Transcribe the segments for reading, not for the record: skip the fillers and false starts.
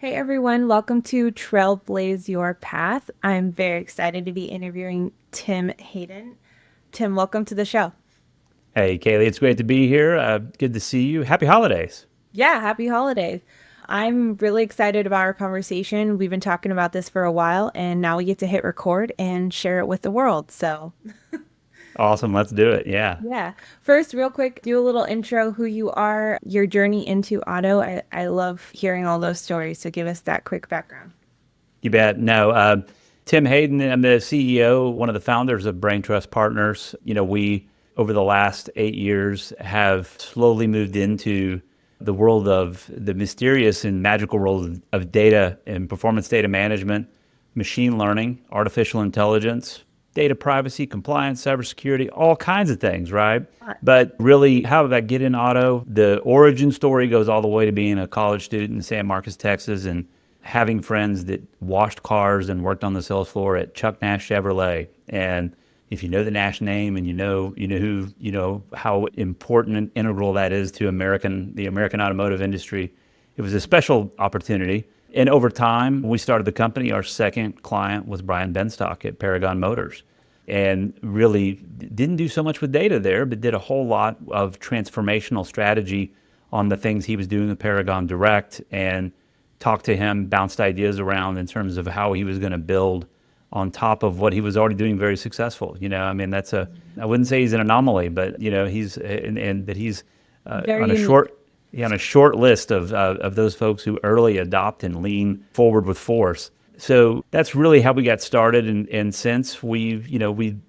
Hey everyone, welcome to Trailblaze Your Path. I'm very excited to be interviewing Tim Hayden. Tim, welcome to the show. Hey, Kaylee, it's great to be here. Good to see you. Happy holidays. Yeah, happy holidays. I'm really excited about our conversation. We've been talking about this for a while, and now we get to hit record and share it with the world. So, Awesome. Let's do it. Yeah. yeah. First, real quick, do a little intro who you are, your journey into auto. I love hearing all those stories. So, give us that quick background. You bet. No, Tim Hayden, I'm the CEO, one of the founders of Brain+Trust Partners. We, over the last 8 years, have slowly moved into the world of the mysterious and magical world of data and performance data management, machine learning, artificial intelligence, data privacy, compliance, cybersecurity, all kinds of things, right? But really, how did I get in auto? The origin story goes all the way to being a college student in San Marcos, Texas, and having friends that washed cars and worked on the sales floor at Chuck Nash Chevrolet. And if you know the Nash name and you know how important and integral that is to the American automotive industry, it was a special opportunity. And over time, when we started the company, our second client was Brian Benstock at Paragon Motors. And really didn't do so much with data there, but did a whole lot of transformational strategy on the things he was doing with Paragon Direct, and talked to him, bounced ideas around in terms of how he was going to build on top of what he was already doing very successful. I mean, I wouldn't say he's an anomaly, but and that he's Very on a unique. short list of those folks who early adopt and lean forward with force. So that's really how we got started. And since we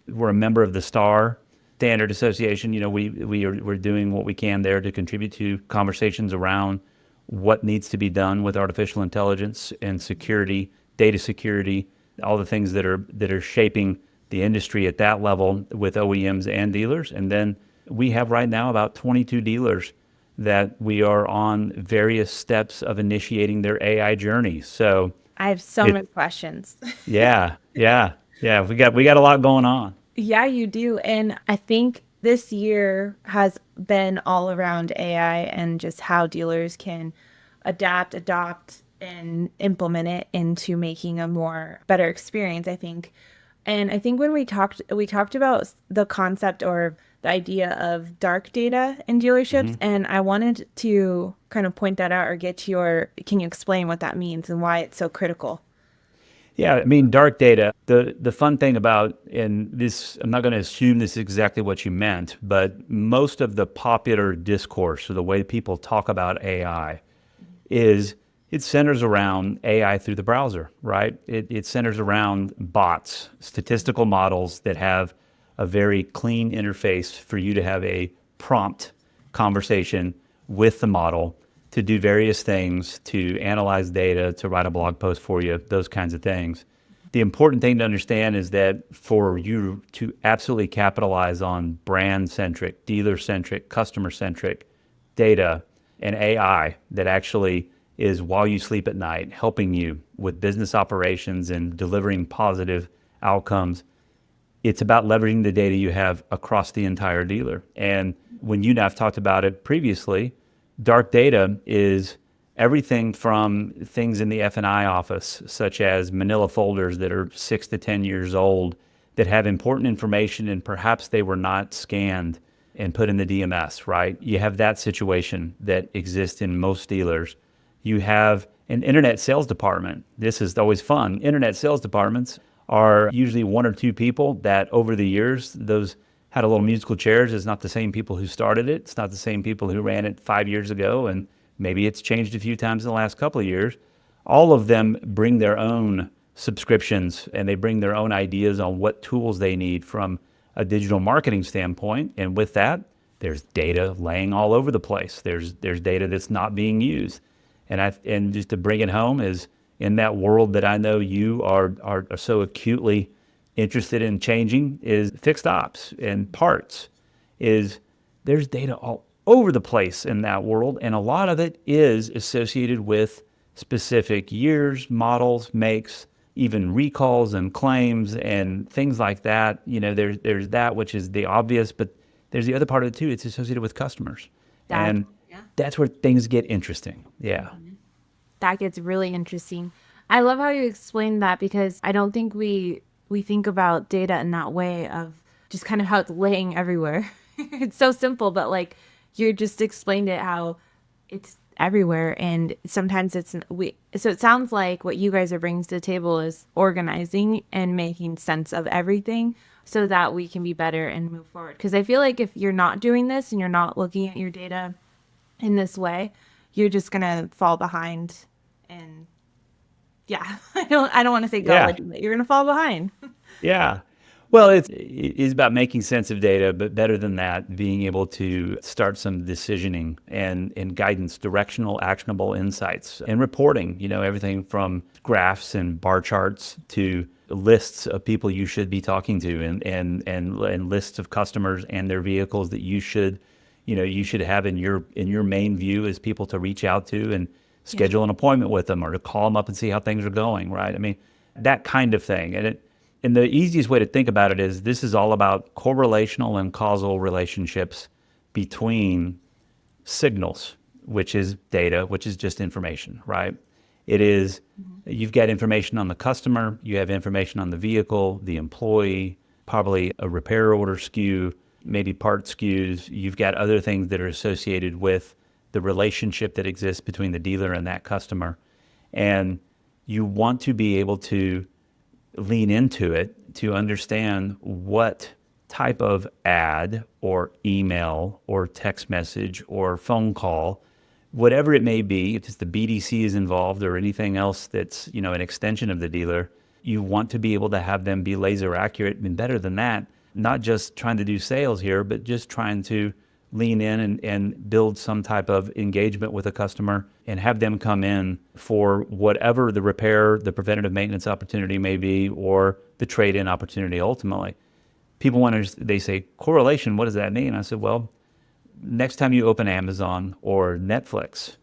were a member of the STAR Standard Association, we're doing what we can there to contribute to conversations around what needs to be done with artificial intelligence and security, data security, all the things that are shaping the industry at that level with OEMs and dealers. And then we have right now about 22 dealers that we are on various steps of initiating their AI journey. So I have so it, many questions. yeah. We got a lot going on. Yeah, you do. And I think this year has been all around AI and just how dealers can adapt, adopt, and implement it into making a more better experience, I think. And I think when we talked about the concept or the idea of dark data in dealerships, Mhm. and I wanted to kind of point that out or get can you explain what that means and why it's so critical? Yeah, I mean, dark data. The fun thing about, and this, I'm not going to assume this is exactly what you meant, but most of the popular discourse or the way people talk about AI is it centers around AI through the browser, right? It centers around bots, statistical models that have a very clean interface for you to have a prompt conversation with the model to do various things, to analyze data, to write a blog post for you, those kinds of things. The important thing to understand is that for you to absolutely capitalize on brand centric, dealer centric, customer centric data and AI that actually is while you sleep at night, helping you with business operations and delivering positive outcomes, it's about leveraging the data you have across the entire dealer. And when you and I have talked about it previously, dark data is everything from things in the F&I office, such as manila folders that are 6 to 10 years old that have important information and perhaps they were not scanned and put in the DMS, right? You have that situation that exists in most dealers. You have an internet sales department. This is always fun. Internet sales departments are usually one or two people that over the years, those had a little musical chairs. It's not the same people who started it. It's not the same people who ran it 5 years ago. And maybe it's changed a few times in the last couple of years. All of them bring their own subscriptions and they bring their own ideas on what tools they need from a digital marketing standpoint. And with that, there's data laying all over the place. There's data that's not being used. And just to bring it home is in that world that I know you are so acutely interested in changing is fixed ops and parts is there's data all over the place in that world. And a lot of it is associated with specific years, models, makes, even recalls and claims and things like that. There's that, which is the obvious, but there's the other part of it too. It's associated with customers. That, And yeah. that's where things get interesting. Yeah. that gets really interesting. I love how you explained that because I don't think we think about data in that way of just kind of how it's laying everywhere. It's so simple, but like you just explained it how it's everywhere and sometimes it's we so it sounds like what you guys are bringing to the table is organizing and making sense of everything so that we can be better and move forward, because I feel like if you're not doing this and you're not looking at your data in this way, you're just gonna fall behind. And yeah, I don't want to say Yeah. college, but you're gonna fall behind. Yeah. Well, it's about making sense of data, but better than that, being able to start some decisioning and guidance, directional, actionable insights, and reporting, everything from graphs and bar charts to lists of people you should be talking to and lists of customers and their vehicles that you should have in your main view as people to reach out to and Yeah. schedule an appointment with them or to call them up and see how things are going, right? I mean, that kind of thing. And the easiest way to think about it is this is all about correlational and causal relationships between signals, which is data, which is just information, right? It is, you've got information on the customer, you have information on the vehicle, the employee, probably a repair order SKU, maybe part SKUs. You've got other things that are associated with the relationship that exists between the dealer and that customer. And you want to be able to lean into it to understand what type of ad or email or text message or phone call, whatever it may be, if it's the BDC is involved or anything else that's, an extension of the dealer, you want to be able to have them be laser accurate and better than that, not just trying to do sales here, but just trying to lean in and build some type of engagement with a customer and have them come in for whatever the repair, the preventative maintenance opportunity may be, or the trade-in opportunity ultimately. People want to, they say, correlation, what does that mean? I said, well, next time you open Amazon or Netflix,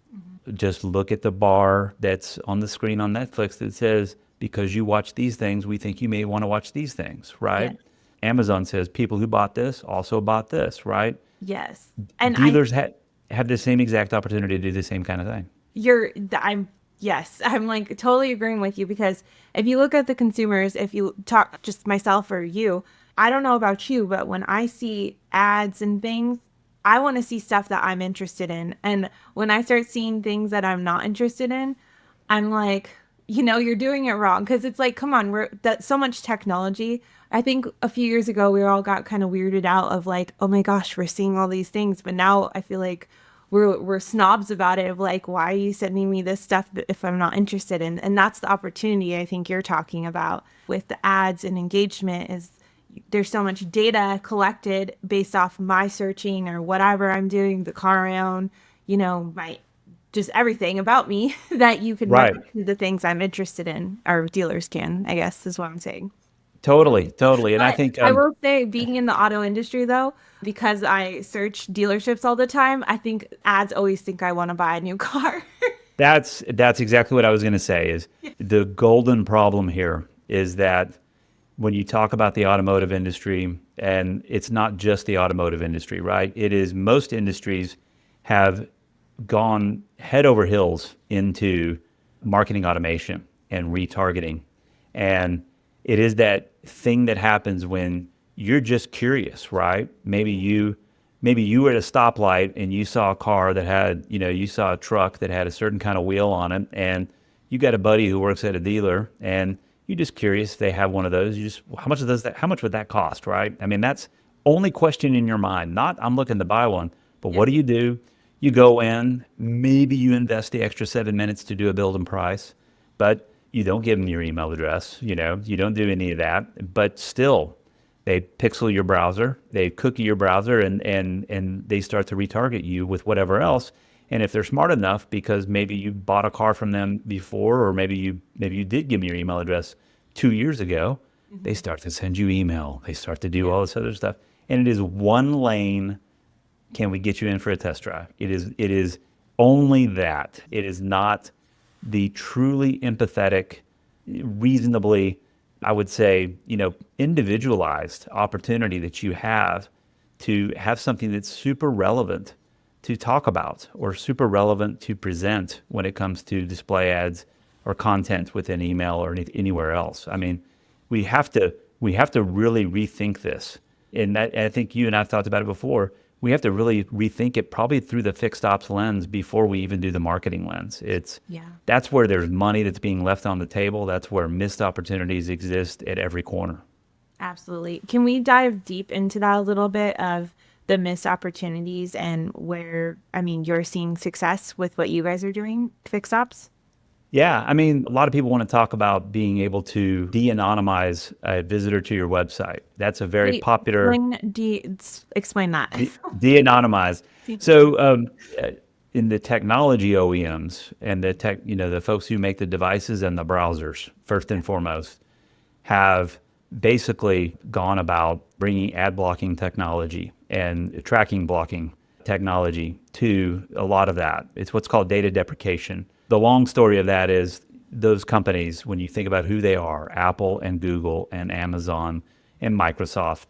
just look at the bar that's on the screen on Netflix that says, because you watch these things, we think you may want to watch these things, right? Yeah. Amazon says people who bought this also bought this, right? Yes. And Dealers have the same exact opportunity to do the same kind of thing. I'm yes, I'm like totally agreeing with you because if you look at the consumers, if you talk just myself or you, I don't know about you, but when I see ads and things, I want to see stuff that I'm interested in. And when I start seeing things that I'm not interested in, I'm like, you're doing it wrong. Because it's like, come on, we're that so much technology. I think a few years ago we all got kind of weirded out of like, oh my gosh, we're seeing all these things. But now I feel like we're snobs about it of like, why are you sending me this stuff if I'm not interested in? And that's the opportunity I think you're talking about with the ads and engagement is there's so much data collected based off my searching or whatever I'm doing, the car I own, my just everything about me that you can Right. market to the things I'm interested in, or dealers can, I guess is what I'm saying. Totally, totally. And I But think I will say, being in the auto industry though, because I search dealerships all the time, I think ads always think I want to buy a new car. that's exactly what I was going to say is the golden problem here is that when you talk about the automotive industry, and it's not just the automotive industry, right? It is most industries have gone head over heels into marketing automation and retargeting. And it is that thing that happens when you're just curious, right? Maybe you were at a stoplight and you saw a car that had, you saw a truck that had a certain kind of wheel on it, and you got a buddy who works at a dealer, and you're just curious if they have one of those. You just, how much would that cost, right? I mean, that's only question in your mind, not I'm looking to buy one, but Yeah. what do? You go in, maybe you invest the extra 7 minutes to do a build and price, but you don't give them your email address, you don't do any of that, but still they pixel your browser, they cookie your browser, and they start to retarget you with whatever else. And if they're smart enough, because maybe you bought a car from them before, or maybe you did give me your email address 2 years ago, they Mhm. start to send you email. They start to do Yeah. all this other stuff, and it is one lane. Can we get you in for a test drive? It is only that. It is not the truly empathetic, reasonably, I would say, individualized opportunity that you have to have something that's super relevant to talk about or super relevant to present when it comes to display ads or content within email or anywhere else. I mean, we have to we have to really rethink this. And I think you and I've talked about it before. We have to really rethink it probably through the fixed ops lens before we even do the marketing lens. Yeah. That's where there's money that's being left on the table. That's where missed opportunities exist at every corner. Absolutely. Can we dive deep into that a little bit of the missed opportunities and where, I mean, you're seeing success with what you guys are doing, fix ops? Yeah, I mean, a lot of people want to talk about being able to de-anonymize a visitor to your website. That's a very Wait, popular explain that. de-anonymize. So, uh, in the technology OEMs and the folks who make the devices and the browsers, first and foremost, have basically gone about bringing ad blocking technology and tracking blocking technology to a lot of that. It's what's called data deprecation. The long story of that is those companies, when you think about who they are, Apple and Google and Amazon and Microsoft,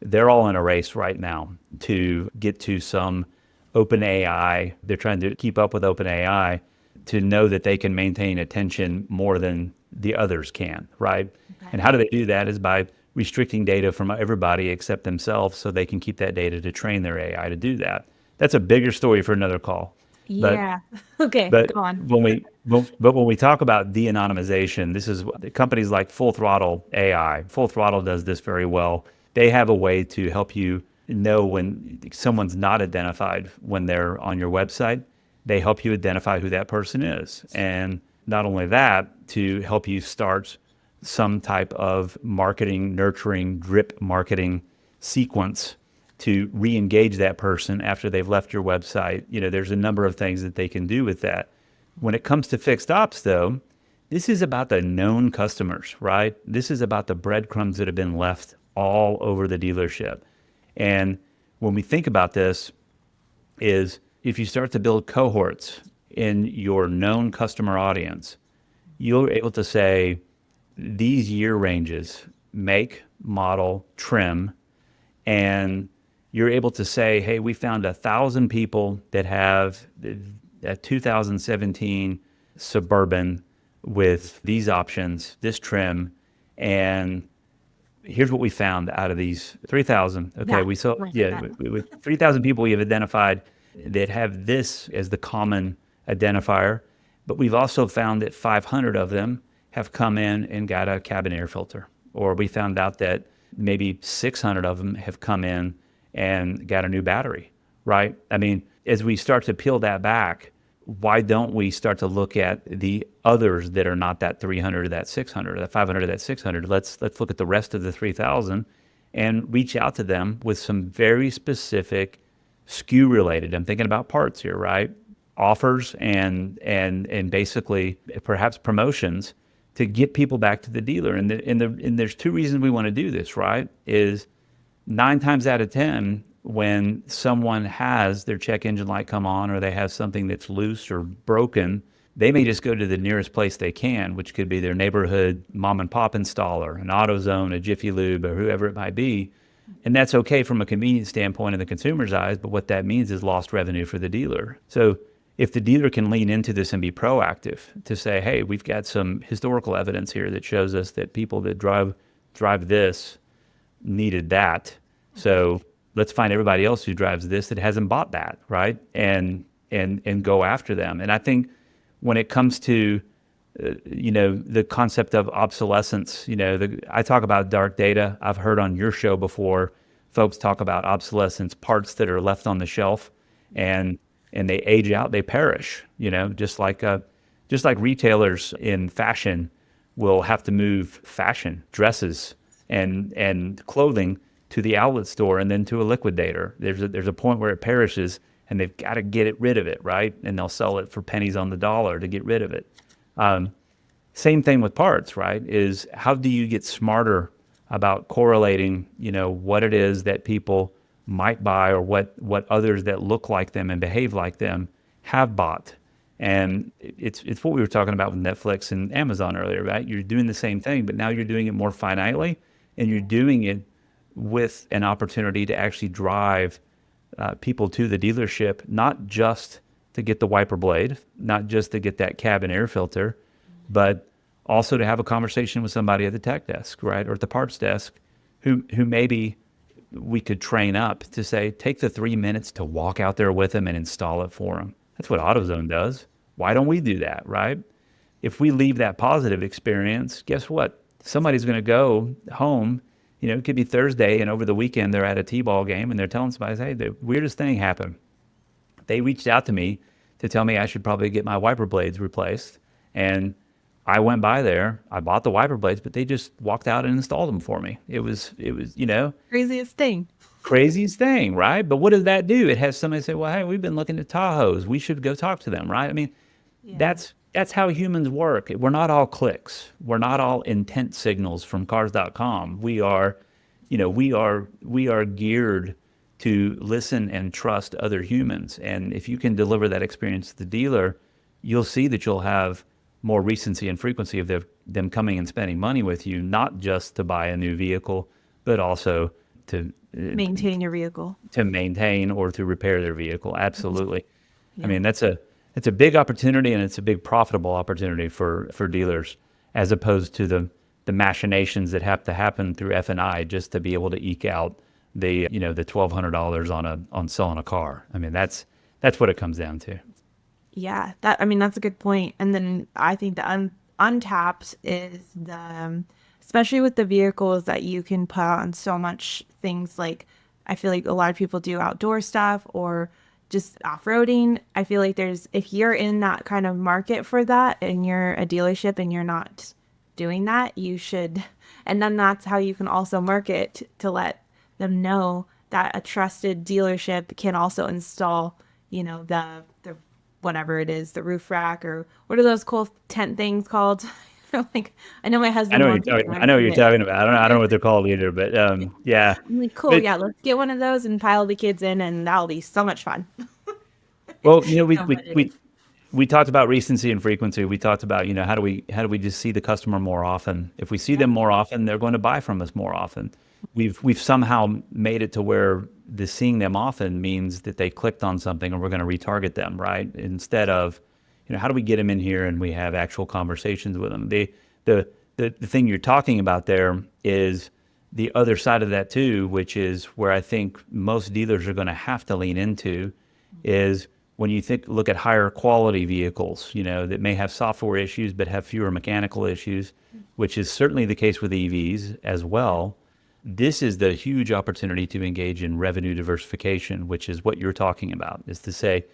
they're all in a race right now to get to some open AI. They're trying to keep up with open AI to know that they can maintain attention more than the others can, right? And Okay. how do they do that is by restricting data from everybody except themselves so they can keep that data to train their AI to do that. That's a bigger story for another call. But Yeah. Okay, but go on. when we talk about de-anonymization, this is companies like Full Throttle AI. Full Throttle does this very well. They have a way to help you know when someone's not identified when they're on your website. They help you identify who that person is. And not only that, to help you start some type of marketing, nurturing, drip marketing sequence to re-engage that person after they've left your website. There's a number of things that they can do with that. When it comes to fixed ops, though, this is about the known customers, right? This is about the breadcrumbs that have been left all over the dealership. And when we think about this, is if you start to build cohorts in your known customer audience, you're able to say these year ranges, make, model, trim, and you're able to say, hey, we found 1,000 people that have a 2017 Suburban with these options, this trim, and here's what we found out of these 3,000. Okay, Yeah. we saw, Right, yeah, that. with 3,000 people we have identified that have this as the common identifier, but we've also found that 500 of them have come in and got a cabin air filter. Or we found out that maybe 600 of them have come in and got a new battery, right? I mean, as we start to peel that back, why don't we start to look at the others that are not that 300 or that 600 or that 500 or that 600? Let's look at the rest of the 3,000 and reach out to them with some very specific SKU related. I'm thinking about parts here, right? Offers and basically perhaps promotions to get people back to the dealer. And there's two reasons we want to do this, right? Is 9 times out of 10, when someone has their check engine light come on or they have something that's loose or broken, they may just go to the nearest place they can, which could be their neighborhood mom and pop installer, an AutoZone, a Jiffy Lube, or whoever it might be. And that's okay from a convenience standpoint in the consumer's eyes, but what that means is lost revenue for the dealer. So if the dealer can lean into this and be proactive to say, hey, we've got some historical evidence here that shows us that people that drive this needed that. So let's find everybody else who drives this that hasn't bought that, right? And go after them. And I think when it comes to the concept of obsolescence, I talk about dark data. I've heard on your show before folks talk about obsolescence, parts that are left on the shelf and they age out, they perish, just like retailers in fashion will have to move fashion, dresses and clothing to the outlet store and then to a liquidator. There's a point where it perishes and they've got to get it rid of it, right? And they'll sell it for pennies on the dollar to get rid of it. Same thing with parts, right? Is how do you get smarter about correlating, what it is that people might buy or what others that look like them and behave like them have bought. And it's what we were talking about with Netflix and Amazon earlier, right? You're doing the same thing, but now you're doing it more finitely and you're doing it with an opportunity to actually drive people to the dealership, not just to get the wiper blade, not just to get that cabin air filter, but also to have a conversation with somebody at the tech desk, right, or at the parts desk, who maybe we could train up to say, take the 3 minutes to walk out there with them and install it for them. That's what AutoZone does. Why don't we do that, right? If we leave that positive experience, guess what? Somebody's going to go home. It could be Thursday, and over the weekend they're at a T-ball game and they're telling somebody, hey, the weirdest thing happened. They reached out to me to tell me I should probably get my wiper blades replaced. And I went by there, I bought the wiper blades, but they just walked out and installed them for me. It was Craziest thing. craziest thing, right? But what does that do? It has somebody say, well, hey, we've been looking at Tahoes. We should go talk to them, right? I mean, Yeah. that's how humans work. We're not all clicks. We're not all intent signals from cars.com. We are geared to listen and trust other humans. And if you can deliver that experience to the dealer, you'll see that you'll have more recency and frequency of them coming and spending money with you, not just to buy a new vehicle, but also to Maintain your vehicle. to maintain or to repair their vehicle. Absolutely. I Yeah. mean, it's a big opportunity, and it's a big profitable opportunity for dealers, as opposed to the machinations that have to happen through F&I just to be able to eke out the $1,200 on selling a car. I mean, that's what it comes down to. Yeah, I mean, that's a good point. And then I think the untapped is especially with the vehicles that you can put on so much things like, I feel like a lot of people do outdoor stuff or just off-roading. I feel like if you're in that kind of market for that and you're a dealership and you're not doing that, you should. And then that's how you can also market to let them know that a trusted dealership can also install, the whatever it is, the roof rack, or what are those cool tent things called? Like, I know my I husband know what wants you're it, talking. but I I know what haven't you're seen it. talking about. I don't know what they're called either, but yeah. I'm like, cool, But yeah, let's get one of those and pile the kids in, and that'll be so much fun. well, No, but it is. we talked about recency and frequency. We talked about, how do we just see the customer more often? If we see Yeah. them more often, they're going to buy from us more often. We've somehow made it to where the seeing them often means that they clicked on something and we're going to retarget them, right? Instead of, how do we get them in here and we have actual conversations with them? The the thing you're talking about there is the other side of that too, which is where I think most dealers are going to have to lean into, is when you look at higher quality vehicles, that may have software issues but have fewer mechanical issues, which is certainly the case with EVs as well. This is the huge opportunity to engage in revenue diversification, which is what you're talking about, is to say,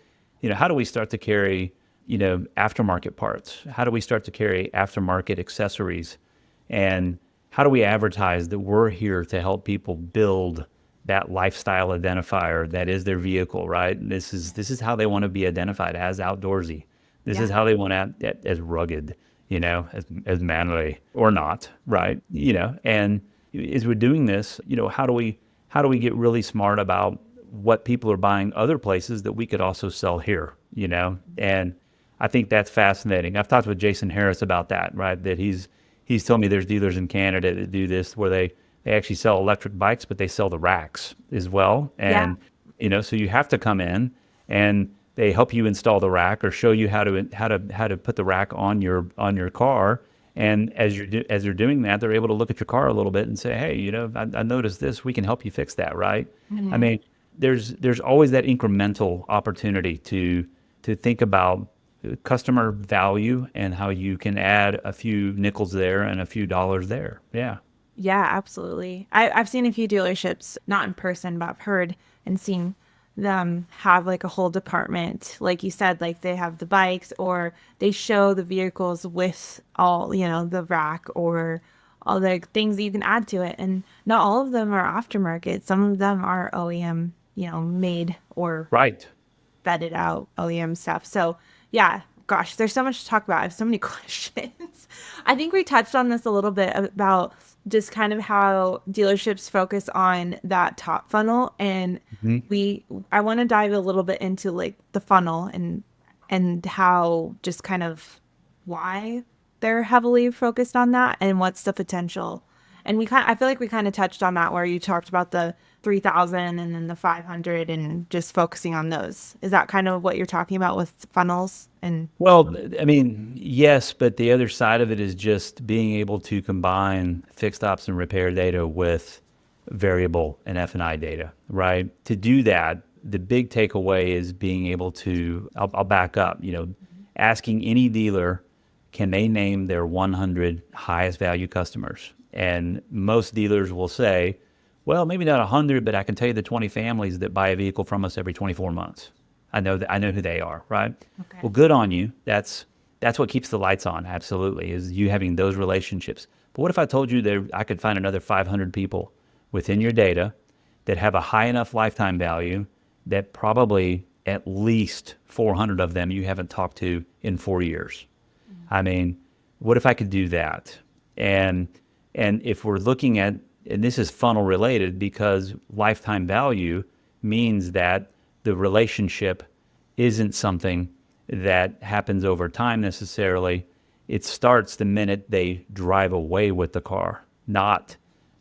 how do we start to carry, aftermarket parts? How do we start to carry aftermarket accessories? And how do we advertise that we're here to help people build that lifestyle identifier that is their vehicle, right? And this is how they want to be identified, as outdoorsy. This is Yeah. how they want to as rugged, as manly or not, right? And as we're doing this, how do we get really smart about what people are buying other places that we could also sell here, And I think that's fascinating. I've talked with Jason Harris about that, right? That he's told me there's dealers in Canada that do this where they actually sell electric bikes, but they sell the racks as well. Yeah. And so you have to come in and they help you install the rack or show you how to put the rack on your car. And as they're doing that, they're able to look at your car a little bit and say, hey, I noticed this. We can help you fix that, right? I Mhm. mean, there's always that incremental opportunity to think about customer value and how you can add a few nickels there and a few dollars there. Yeah. Yeah, absolutely. I've seen a few dealerships, not in person, but I've heard and seen them have like a whole department. Like you said, like they have the bikes or they show the vehicles with all, the rack or all the things that you can add to it. And not all of them are aftermarket. Some of them are OEM, made or Right. vetted out OEM stuff. So yeah, gosh, there's so much to talk about. I have so many questions. I think we touched on this a little bit about just kind of how dealerships focus on that top funnel, and Mhm. I want to dive a little bit into like the funnel and how just kind of why they're heavily focused on that and what's the potential. And I feel like we kind of touched on that where you talked about the 3,000 and then the 500 and just focusing on those. Is that kind of what you're talking about with funnels? And Well, I mean, yes, but the other side of it is just being able to combine fixed ops and repair data with variable and F&I data, right? To do that, the big takeaway is being able to, I'll back up, asking any dealer, can they name their 100 highest value customers? And most dealers will say, well, maybe not 100, but I can tell you the 20 families that buy a vehicle from us every 24 months. I know who they are, right? okay. Well, good on you. That's what keeps the lights on. Absolutely, is you having those relationships. But what if I told you that I could find another 500 people within your data that have a high enough lifetime value that probably at least 400 of them you haven't talked to in 4 years? I mean, what if I could do that? And and if we're looking at, and this is funnel related because lifetime value means that the relationship isn't something that happens over time necessarily. It starts the minute they drive away with the car, not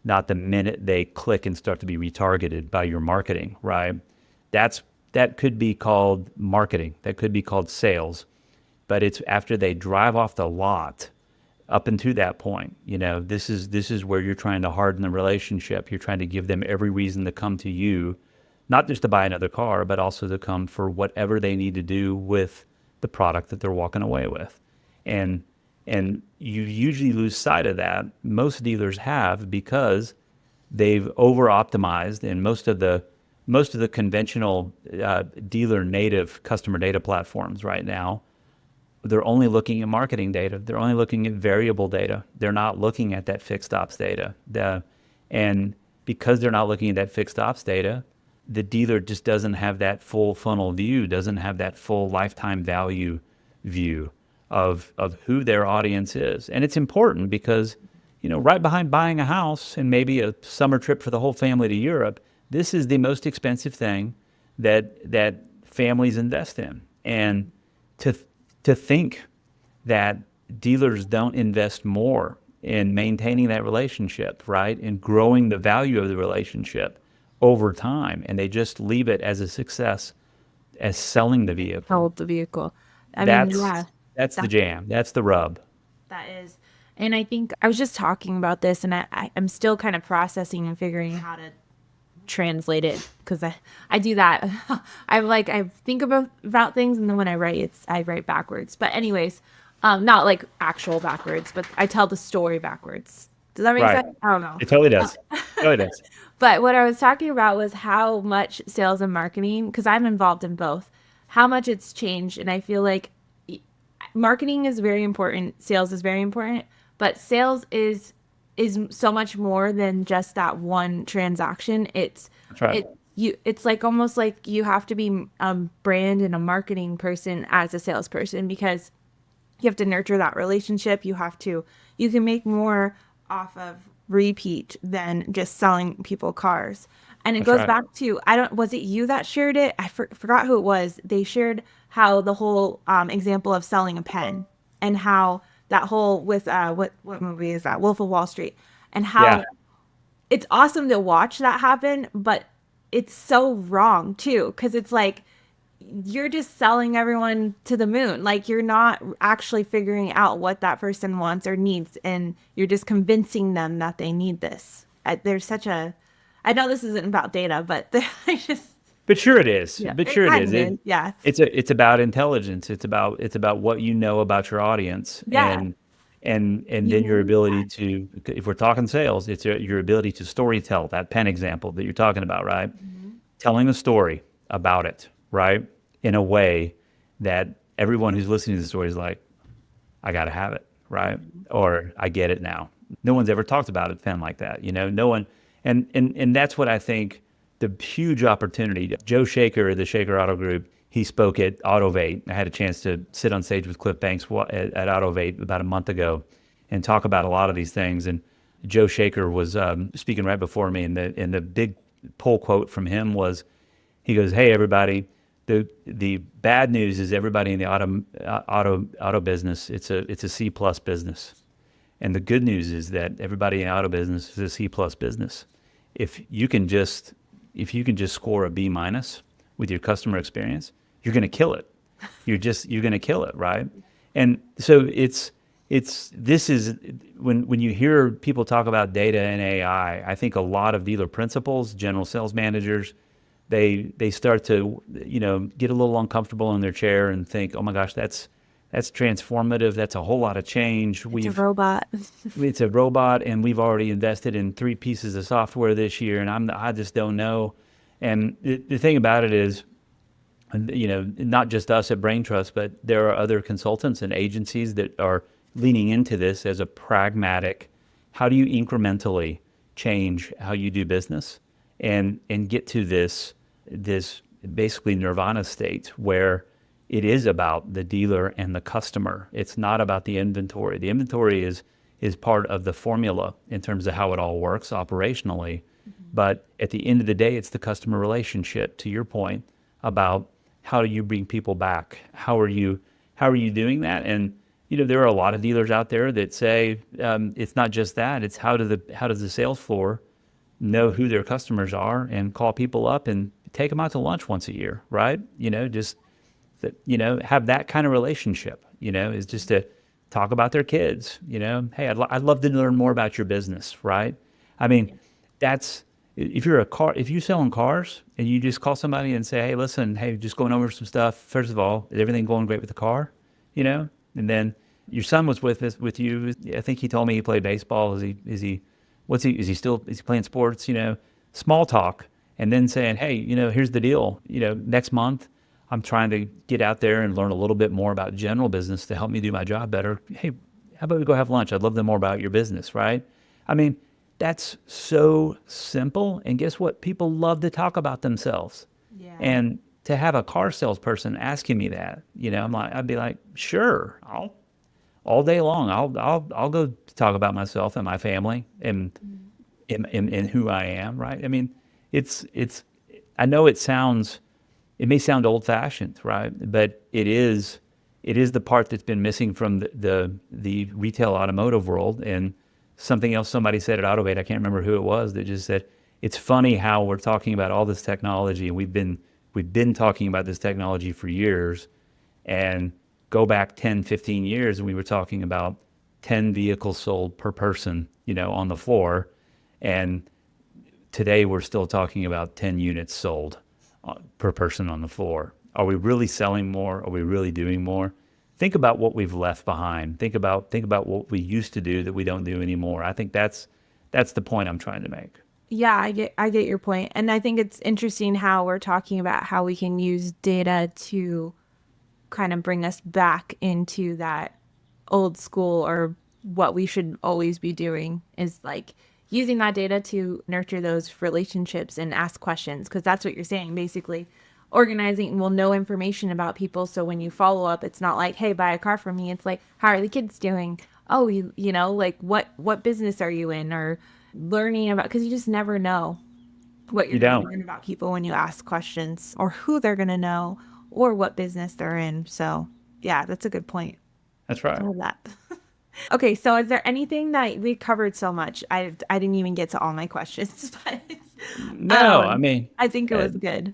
the minute they click and start to be retargeted by your marketing, right? That's that could be called marketing. That could be called sales, but it's after they drive off the lot up until that point. This is where you're trying to harden the relationship. You're trying to give them every reason to come to you, not just to buy another car, but also to come for whatever they need to do with the product that they're walking away with. And and you usually lose sight of that. Most dealers have because they've over optimized, and most of the conventional dealer native customer data platforms right now, they're only looking at marketing data. They're only looking at variable data. They're not looking at that fixed ops data. And because they're not looking at that fixed ops data, the dealer just doesn't have that full funnel view, doesn't have that full lifetime value view of who their audience is. And it's important because, right behind buying a house and maybe a summer trip for the whole family to Europe, this is the most expensive thing that families invest in. And to to think that dealers don't invest more in maintaining that relationship, right? And growing the value of the relationship over time. And they just leave it as a success as selling the vehicle. Hold the vehicle. I mean, That's yeah, that's the that jam. That's the rub. that is. And I think I was just talking about this and I'm still kind of processing and figuring out how to translate it because I do that. I think about things and then when I write I write backwards. But anyways, not like actual backwards, but I tell the story backwards. Does that make Right. sense? I don't know. It totally does. Totally does. But what I was talking about was how much sales and marketing, because I'm involved in both, how much it's changed. And I feel like marketing is very important, sales is very important, but sales is so much more than just that one transaction. That's right. It's like almost like you have to be a brand and a marketing person as a salesperson because you have to nurture that relationship. You can make more off of repeat than just selling people cars. And it That's goes right. back to, I don't, was it you that shared it? Forgot who it was. They shared how the whole example of selling a pen and how that whole with, what movie is that? Wolf of Wall Street. And Yeah. how it's awesome to watch that happen, but it's so wrong too. Cause it's like, you're just selling everyone to the moon. Like you're not actually figuring out what that person wants or needs, and you're just convincing them that they need this. There's such a, I know this isn't about data, but I just, But sure it is. yeah, But it sure it kind is. of is. Yeah. It's about intelligence. It's about what you know about your audience, Yeah. and then your You, ability to, if we're talking sales, it's your ability to story tell, that pen example that you're talking about, right? Mhm. Telling a story about it, right? In a way that everyone who's listening to the story is like, I got to have it, right? Mhm. Or I get it now. No one's ever talked about a pen like that, no one. And that's what I think the huge opportunity. Joe Shaker, the Shaker Auto Group, he spoke at Autovate. I had a chance to sit on stage with Cliff Banks at Autovate about a month ago and talk about a lot of these things. And Joe Shaker was speaking right before me, and the big pull quote from him was, he goes, "Hey everybody, the bad news is everybody in the auto business, it's a C plus business, And the good news is that everybody in auto business is a C plus business. If you can just score a B minus with your customer experience, you're going to kill it. You're going to kill it, right? And so it's this is when you hear people talk about data and AI, I think a lot of dealer principals, general sales managers, they start to get a little uncomfortable in their chair and think, oh my gosh, that's transformative. That's a whole lot of change. It's a robot. It's a robot, and we've already invested in 3 pieces of software this year, and I just don't know. And the thing about it is, not just us at Brain+Trust, but there are other consultants and agencies that are leaning into this as a pragmatic, how do you incrementally change how you do business and get to this basically nirvana state where it is about the dealer and the customer. It's not about the inventory. The inventory is part of the formula in terms of how it all works operationally. But at the end of the day, it's the customer relationship, to your point, about how do you bring people back? How are you doing that? And there are a lot of dealers out there that say it's not just that. It's how does the sales floor know who their customers are and call people up and take them out to lunch once a year, right? Just that, have that kind of relationship. Is just to talk about their kids. Hey, I'd love to learn more about your business, right? I mean, that's if you're selling cars and you just call somebody and say, hey, listen, hey, just going over some stuff. First of all, is everything going great with the car? And then your son was with you. I think he told me he played baseball. Is he playing sports? Small talk, and then saying, hey, here's the deal. Next month I'm trying to get out there and learn a little bit more about general business to help me do my job better. Hey, how about we go have lunch? I'd love to know more about your business, right? I mean, that's so simple. And guess what? People love to talk about themselves. Yeah. And to have a car salesperson asking me that, I'd be like, sure, all day long, I'll go talk about myself and my family and who I am, right? I mean, it's I know it may sound old fashioned, right? But it is the part that's been missing from the retail automotive world. And something else somebody said at Autovate, I can't remember who it was, that just said, it's funny how we're talking about all this technology, and we've been talking about this technology for years, and go back 10, 15 years and we were talking about 10 vehicles sold per person, on the floor. And today we're still talking about 10 units sold per person on the floor. Are we really selling more? Are we really doing more? Think about what we've left behind. Think about what we used to do that we don't do anymore. I think that's the point I'm trying to make. Yeah, I get your point. And I think it's interesting how we're talking about how we can use data to kind of bring us back into that old school, or what we should always be doing is like using that data to nurture those relationships and ask questions, because that's what you're saying basically. Organizing will know information about people, so when you follow up, it's not like, hey, buy a car from me. It's like, how are the kids doing? Oh, like what business are you in, or learning about, because you just never know what you're You going don't. to learn about people when you ask questions, or who they're going to know, or what business they're in. So yeah, that's a good point. That's I right. love that. Okay, so is there anything that we covered so much? I didn't even get to all my questions, but No, I mean, I think it uh, was good.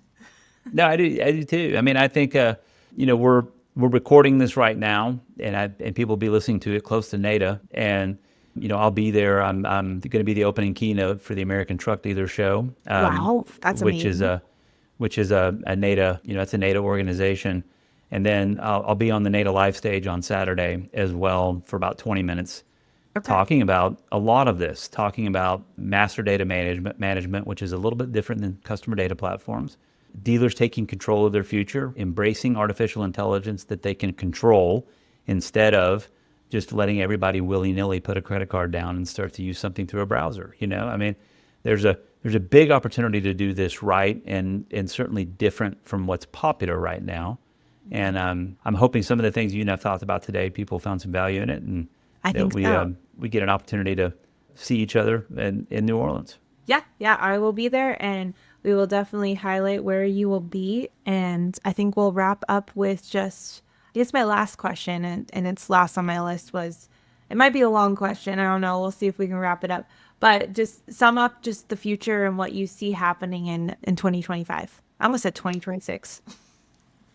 no, I do too. I mean, I think we're recording this right now, and people will be listening to it close to NADA, and I'll be there. I'm going to be the opening keynote for the American Truck Dealer Show, Wow, that's which is amazing. a NADA, it's a NADA organization, and then I'll be on the NADA live stage on Saturday as well for about 20 minutes, Okay. talking about a lot of this, talking about master data management, which is a little bit different than customer data platforms. Dealers taking control of their future, embracing artificial intelligence that they can control instead of just letting everybody willy-nilly put a credit card down and start to use something through a browser. I mean, there's a big opportunity to do this right, and certainly different from what's popular right now. And I'm hoping some of the things you and I've talked about today, people found some value in it, and I that think so. we get an opportunity to see each other in New Orleans. Yeah, yeah, I will be there, and we will definitely highlight where you will be. And I think we'll wrap up with just, I guess my last question, and it's last on my list was, it might be a long question. I don't know. We'll see if we can wrap it up. But just sum up just the future and what you see happening in 2025. I almost said 2026.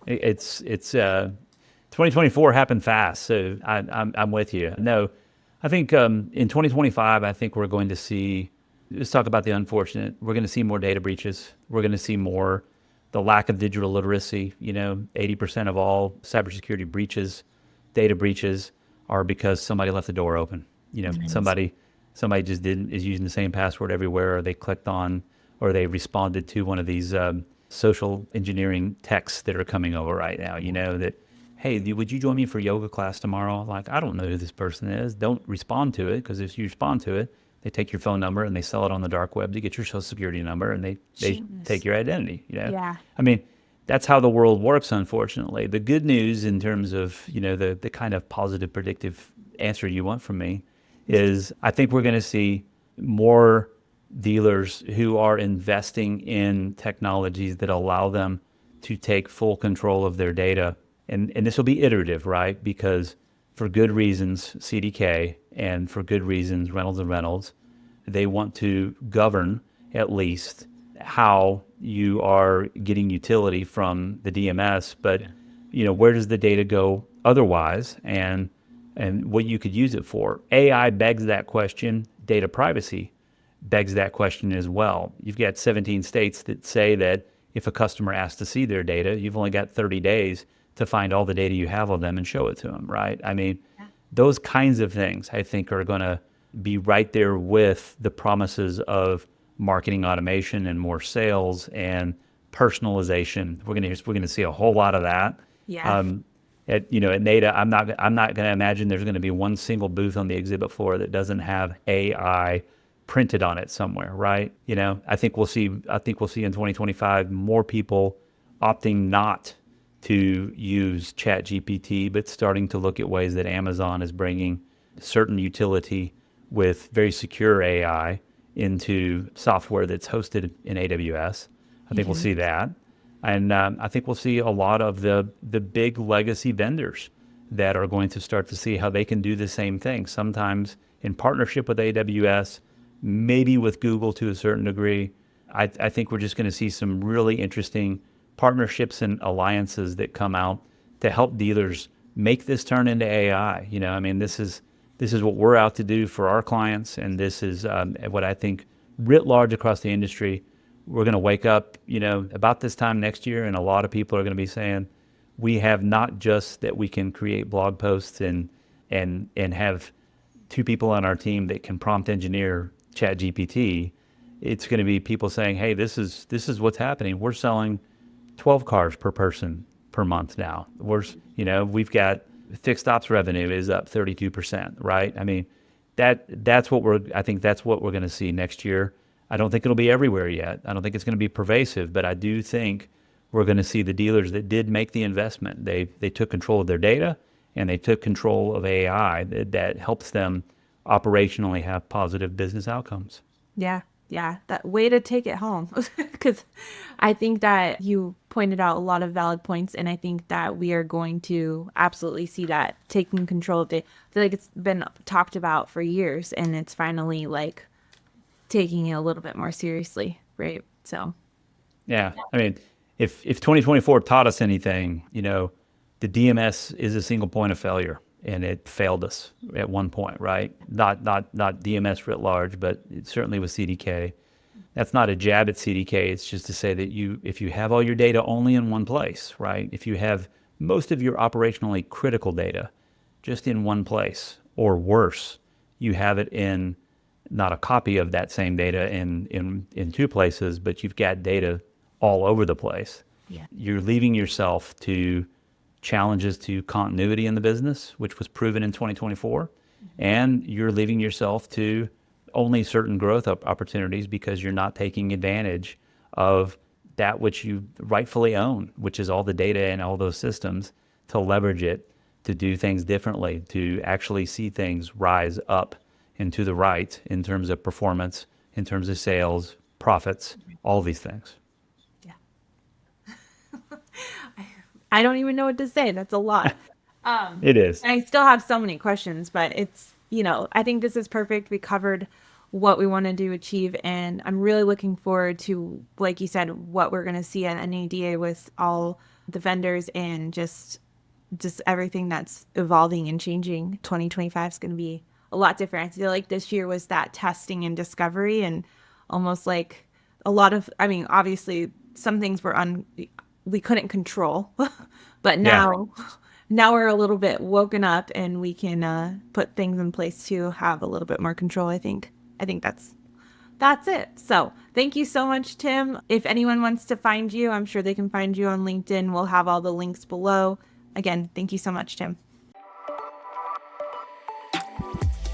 It's 2024 happened fast, so I'm with you. No, I think in 2025, I think we're going to see. Let's talk about the unfortunate. We're going to see more data breaches. We're going to see more the lack of digital literacy. 80% of all cybersecurity breaches, data breaches, are because somebody left the door open. Somebody just didn't is using the same password everywhere, or they clicked on, or they responded to one of these social engineering texts that are coming over right now. That, hey, would you join me for yoga class tomorrow? Like, I don't know who this person is. Don't respond to it, because if you respond to it, they take your phone number and they sell it on the dark web to get your social security number, and they take Jeez. your identity. Yeah. I mean, that's how the world works, unfortunately. The good news in terms of, the kind of positive predictive answer you want from me is I think we're going to see more dealers who are investing in technologies that allow them to take full control of their data. And this will be iterative, right? Because for good reasons, CDK, and for good reasons, Reynolds and Reynolds, they want to govern at least how you are getting utility from the DMS. But where does the data go otherwise, and what you could use it for? AI begs that question. Data privacy begs that question as well. You've got 17 states that say that if a customer asks to see their data, you've only got 30 days to find all the data you have of them and show it to them, right? I mean, those kinds of things I think are going to be right there with the promises of marketing automation and more sales and personalization. We're going to see a whole lot of that. Yeah. Um, at NADA, I'm not going to imagine there's going to be one single booth on the exhibit floor that doesn't have AI printed on it somewhere, right? I think we'll see in 2025 more people opting not to use ChatGPT, but starting to look at ways that Amazon is bringing certain utility with very secure AI into software that's hosted in AWS. I think we'll Mhm. see that. And I think we'll see a lot of the big legacy vendors that are going to start to see how they can do the same thing, sometimes in partnership with AWS, maybe with Google to a certain degree. I think we're just going to see some really interesting partnerships and alliances that come out to help dealers make this turn into AI. I mean, this is what we're out to do for our clients, and this is what I think writ large across the industry. We're going to wake up, about this time next year, and a lot of people are going to be saying, we have not just that we can create blog posts and have two people on our team that can prompt engineer Chat GPT. It's going to be people saying, hey, this is what's happening. We're selling 12 cars per person per month now. We've got fixed ops revenue is up 32%, right? I mean, I think that's what we're going to see next year. I don't think it'll be everywhere yet. I don't think it's going to be pervasive, but I do think we're going to see the dealers that did make the investment. They took control of their data, and they took control of AI that helps them operationally have positive business outcomes. Yeah, yeah, that way to take it home. Because I think that you pointed out a lot of valid points, and I think that we are going to absolutely see that taking control of it. I feel like it's been talked about for years, and it's finally like taking it a little bit more seriously, right? So, Yeah, I mean, if 2024 taught us anything, the DMS is a single point of failure, and it failed us at one point, right? Not DMS writ large, but it certainly with CDK. That's not a jab at CDK. It's just to say that if you have all your data only in one place, right? If you have most of your operationally critical data just in one place, or worse, you have it in not a copy of that same data in two places, but you've got data all over the place. yeah. You're leaving yourself to challenges to continuity in the business, which was proven in 2024, and you're leaving yourself to only certain growth opportunities because you're not taking advantage of that which you rightfully own, which is all the data and all those systems, to leverage it, to do things differently, to actually see things rise up and to the right in terms of performance, in terms of sales, profits, all these things. Yeah. I don't even know what to say. That's a lot. It is. And I still have so many questions, but I think this is perfect. We covered what we wanted to achieve, and I'm really looking forward to, like you said, what we're going to see at NADA with all the vendors and just everything that's evolving and changing. 2025 is going to be a lot different. I feel like this year was that testing and discovery, and almost like a lot of, I mean, obviously some things we couldn't control, but Yeah. now we're a little bit woken up and we can put things in place to have a little bit more control. I think that's it. So thank you so much, Tim. If anyone wants to find you, I'm sure they can find you on LinkedIn. We'll have all the links below. Again, thank you so much, Tim.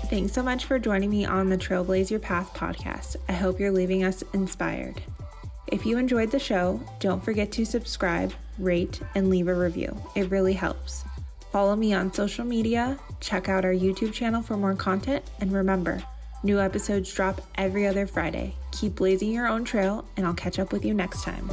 Thanks so much for joining me on the Trailblaze Your Path podcast. I hope you're leaving us inspired. If you enjoyed the show, don't forget to subscribe, rate, and leave a review. It really helps. Follow me on social media, check out our YouTube channel for more content, and remember, new episodes drop every other Friday. Keep blazing your own trail, and I'll catch up with you next time.